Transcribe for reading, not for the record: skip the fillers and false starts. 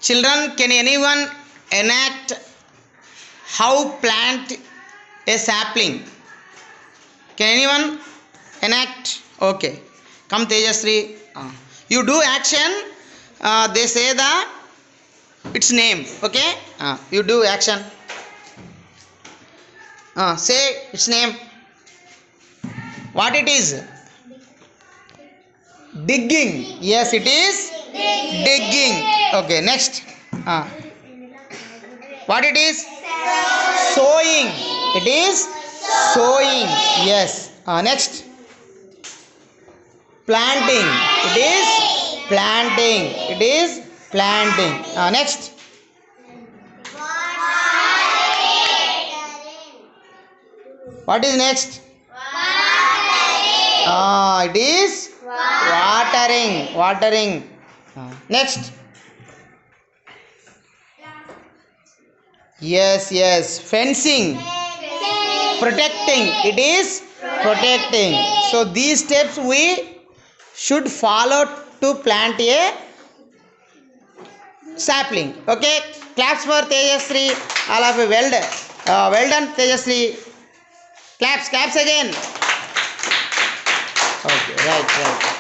Children, can anyone enact how plant a sapling? Can anyone enact? Okay, come Tejasri. You do action, they say the its name. Okay, you do action, say its name. What it is? Digging. Yes, it is digging. Okay, next. What it is? Sowing. It is sowing. Yes. Next. Planting. It is planting. It is planting. Next. What is next? It is watering. Watering. Next. Yes. Fencing. Protecting. It is protecting. So these steps we should follow to plant a sapling. Okay, claps for Tejasri. All of you, well done Tejasri. Claps again. Okay, right.